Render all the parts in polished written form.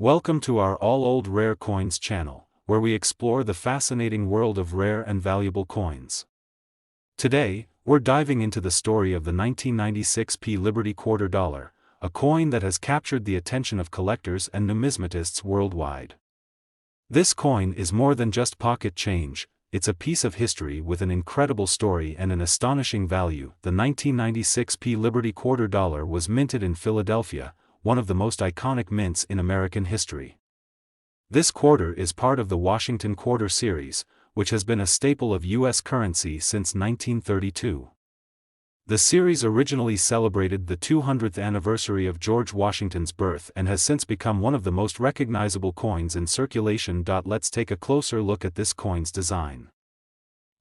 Welcome to our All Old Rare Coins channel, where we explore the fascinating world of rare and valuable coins. Today, we're diving into the story of the 1996 P Liberty Quarter Dollar, a coin that has captured the attention of collectors and numismatists worldwide. This coin is more than just pocket change, it's a piece of history with an incredible story and an astonishing value. The 1996 P Liberty Quarter Dollar was minted in Philadelphia, one of the most iconic mints in American history. This quarter is part of the Washington Quarter series, which has been a staple of U.S. currency since 1932. The series originally celebrated the 200th anniversary of George Washington's birth and has since become one of the most recognizable coins in circulation. Let's take a closer look at this coin's design.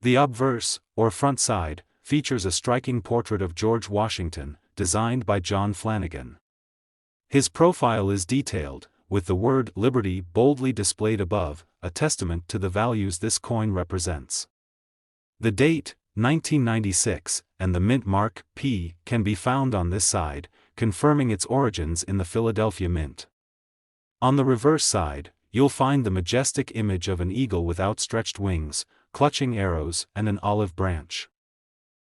The obverse, or front side, features a striking portrait of George Washington, designed by John Flanagan. His profile is detailed, with the word Liberty boldly displayed above, a testament to the values this coin represents. The date, 1996, and the mint mark, P, can be found on this side, confirming its origins in the Philadelphia Mint. On the reverse side, you'll find the majestic image of an eagle with outstretched wings, clutching arrows and an olive branch.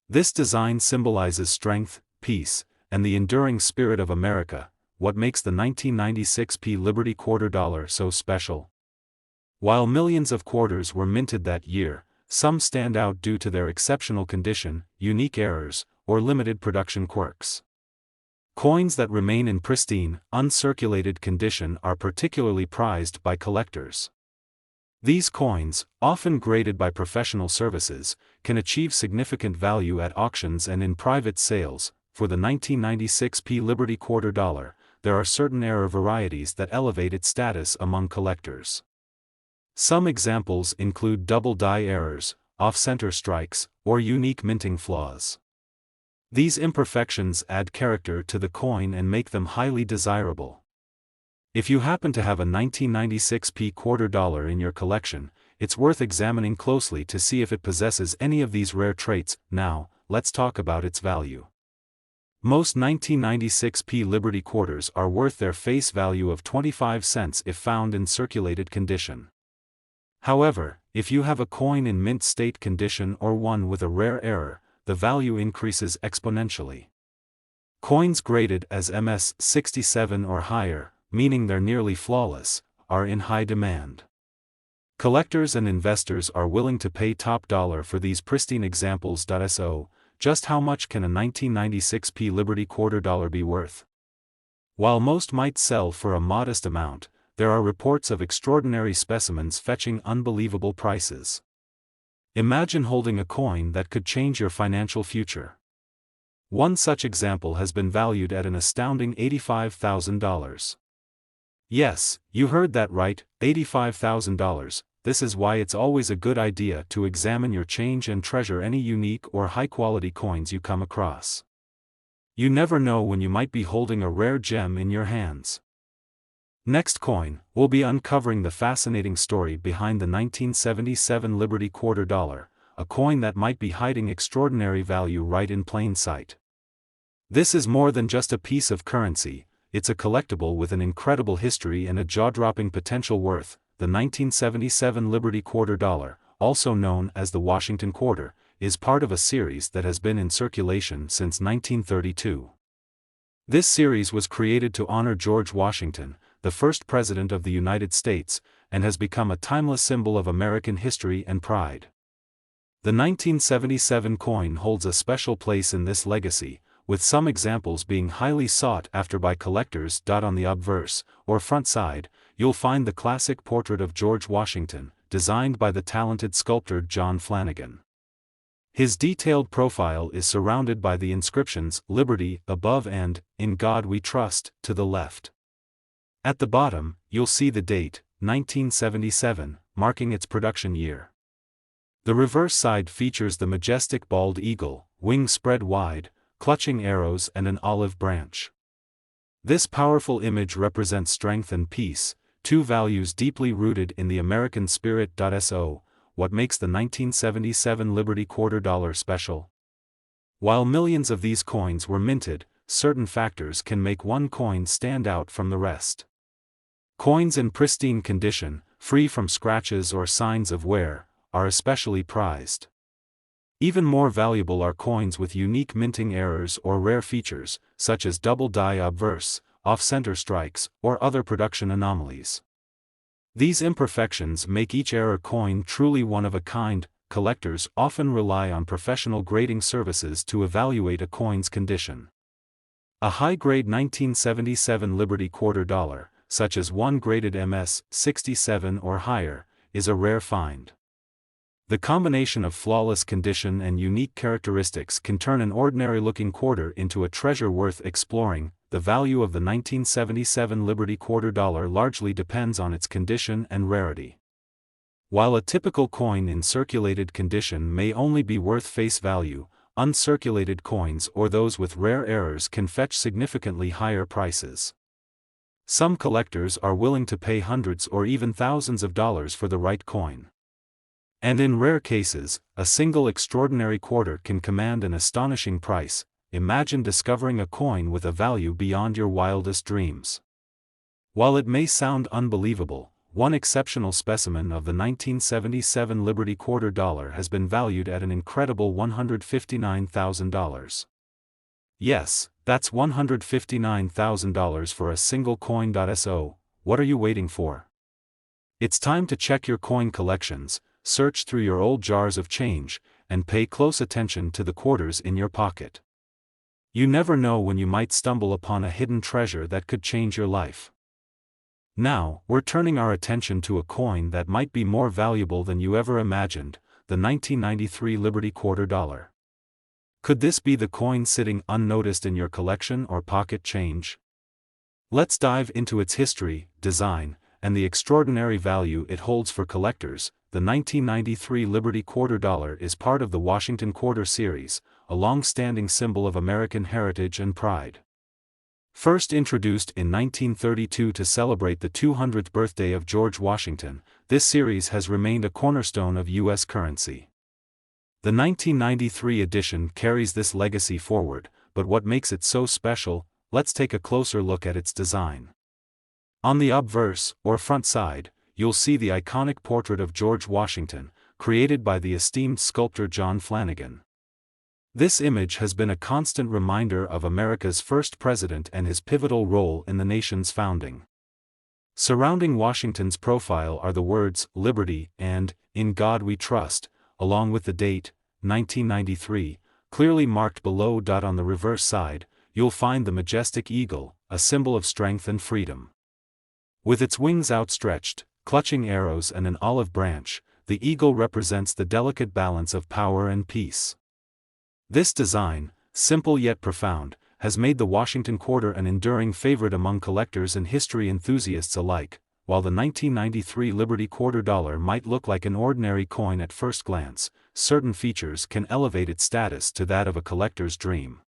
This design symbolizes strength, peace, and the enduring spirit of America. What makes the 1996 P Liberty Quarter Dollar so special? While millions of quarters were minted that year, some stand out due to their exceptional condition, unique errors, or limited production quirks. Coins that remain in pristine, uncirculated condition are particularly prized by collectors. These coins, often graded by professional services, can achieve significant value at auctions and in private sales. For the 1996 P Liberty Quarter Dollar, there are certain error varieties that elevate its status among collectors. Some examples include double die errors, off-center strikes, or unique minting flaws. These imperfections add character to the coin and make them highly desirable. If you happen to have a 1996 P Quarter Dollar in your collection, it's worth examining closely to see if it possesses any of these rare traits. Now, let's talk about its value. Most 1996 P Liberty quarters are worth their face value of 25 cents if found in circulated condition. However, if you have a coin in mint state condition or one with a rare error, the value increases exponentially. Coins graded as MS 67 or higher, meaning they're nearly flawless, are in high demand. Collectors and investors are willing to pay top dollar for these pristine examples. So, just how much can a 1996 P Liberty Quarter Dollar be worth? While most might sell for a modest amount, there are reports of extraordinary specimens fetching unbelievable prices. Imagine holding a coin that could change your financial future. One such example has been valued at an astounding $85,000. Yes, you heard that right, $85,000. This is why it's always a good idea to examine your change and treasure any unique or high-quality coins you come across. You never know when you might be holding a rare gem in your hands. Next coin, we'll be uncovering the fascinating story behind the 1977 Liberty Quarter Dollar, a coin that might be hiding extraordinary value right in plain sight. This is more than just a piece of currency, it's a collectible with an incredible history and a jaw-dropping potential worth. The 1977 Liberty Quarter Dollar, also known as the Washington Quarter, is part of a series that has been in circulation since 1932. This series was created to honor George Washington, the first President of the United States, and has become a timeless symbol of American history and pride. The 1977 coin holds a special place in this legacy, with some examples being highly sought after by collectors. On the obverse, or front side, you'll find the classic portrait of George Washington, designed by the talented sculptor John Flanagan. His detailed profile is surrounded by the inscriptions Liberty above and In God We Trust to the left. At the bottom, you'll see the date, 1977, marking its production year. The reverse side features the majestic bald eagle, wings spread wide, clutching arrows and an olive branch. This powerful image represents strength and peace, two values deeply rooted in the American spirit. So, what makes the 1977 Liberty Quarter Dollar special? While millions of these coins were minted, certain factors can make one coin stand out from the rest. Coins in pristine condition, free from scratches or signs of wear, are especially prized. Even more valuable are coins with unique minting errors or rare features, such as double die obverse, off-center strikes, or other production anomalies. These imperfections make each error coin truly one of a kind. Collectors often rely on professional grading services to evaluate a coin's condition. A high-grade 1977 Liberty quarter dollar, such as one graded MS-67 or higher, is a rare find. The combination of flawless condition and unique characteristics can turn an ordinary-looking quarter into a treasure worth exploring. The value of the 1977 Liberty quarter dollar largely depends on its condition and rarity. While a typical coin in circulated condition may only be worth face value, uncirculated coins or those with rare errors can fetch significantly higher prices. Some collectors are willing to pay hundreds or even thousands of dollars for the right coin. And in rare cases, a single extraordinary quarter can command an astonishing price. Imagine discovering a coin with a value beyond your wildest dreams. While it may sound unbelievable, one exceptional specimen of the 1977 Liberty quarter dollar has been valued at an incredible $159,000. Yes, that's $159,000 for a single coin. So, what are you waiting for? It's time to check your coin collections, search through your old jars of change, and pay close attention to the quarters in your pocket. You never know when you might stumble upon a hidden treasure that could change your life. Now, we're turning our attention to a coin that might be more valuable than you ever imagined, the 1993 Liberty quarter dollar. Could this be the coin sitting unnoticed in your collection or pocket change? Let's dive into its history, design, and the extraordinary value it holds for collectors. The 1993 Liberty quarter dollar is part of the Washington Quarter series, a long-standing symbol of American heritage and pride. First introduced in 1932 to celebrate the 200th birthday of George Washington, this series has remained a cornerstone of U.S. currency. The 1993 edition carries this legacy forward, but what makes it so special? Let's take a closer look at its design. On the obverse, or front side, you'll see the iconic portrait of George Washington, created by the esteemed sculptor John Flanagan. This image has been a constant reminder of America's first president and his pivotal role in the nation's founding. Surrounding Washington's profile are the words, "Liberty" and "In God We Trust," along with the date, 1993, clearly marked below. On the reverse side, you'll find the majestic eagle, a symbol of strength and freedom. With its wings outstretched, clutching arrows and an olive branch, the eagle represents the delicate balance of power and peace. This design, simple yet profound, has made the Washington quarter an enduring favorite among collectors and history enthusiasts alike. While the 1993 Liberty quarter dollar might look like an ordinary coin at first glance, certain features can elevate its status to that of a collector's dream.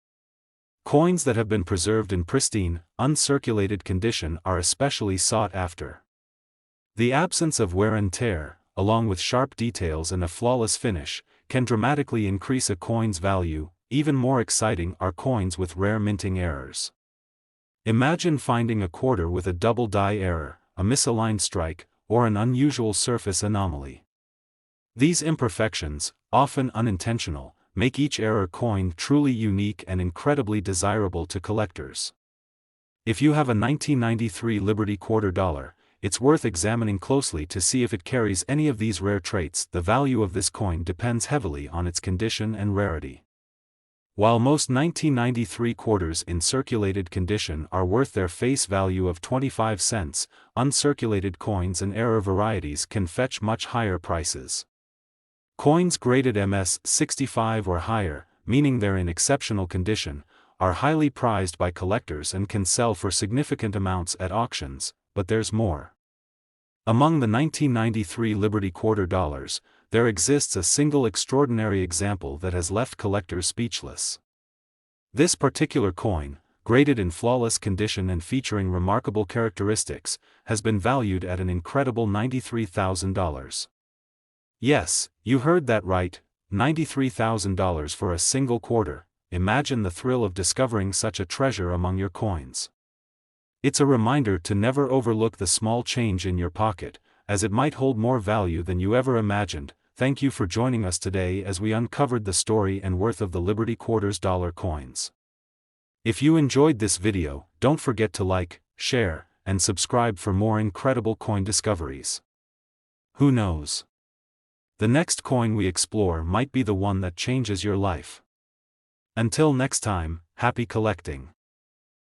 Coins that have been preserved in pristine, uncirculated condition are especially sought after. The absence of wear and tear, along with sharp details and a flawless finish, can dramatically increase a coin's value. Even more exciting are coins with rare minting errors. Imagine finding a quarter with a double die error, a misaligned strike, or an unusual surface anomaly. These imperfections, often unintentional, make each error coin truly unique and incredibly desirable to collectors. If you have a 1993 Liberty quarter dollar, it's worth examining closely to see if it carries any of these rare traits. The value of this coin depends heavily on its condition and rarity. While most 1993 quarters in circulated condition are worth their face value of 25 cents, uncirculated coins and error varieties can fetch much higher prices. Coins graded MS-65 or higher, meaning they're in exceptional condition, are highly prized by collectors and can sell for significant amounts at auctions. But there's more. Among the 1993 Liberty quarter dollars, there exists a single extraordinary example that has left collectors speechless. This particular coin, graded in flawless condition and featuring remarkable characteristics, has been valued at an incredible $93,000. Yes, you heard that right, $93,000 for a single quarter. Imagine the thrill of discovering such a treasure among your coins. It's a reminder to never overlook the small change in your pocket, as it might hold more value than you ever imagined. Thank you for joining us today as we uncovered the story and worth of the Liberty Quarters dollar coins. If you enjoyed this video, don't forget to like, share, and subscribe for more incredible coin discoveries. Who knows? The next coin we explore might be the one that changes your life. Until next time, happy collecting.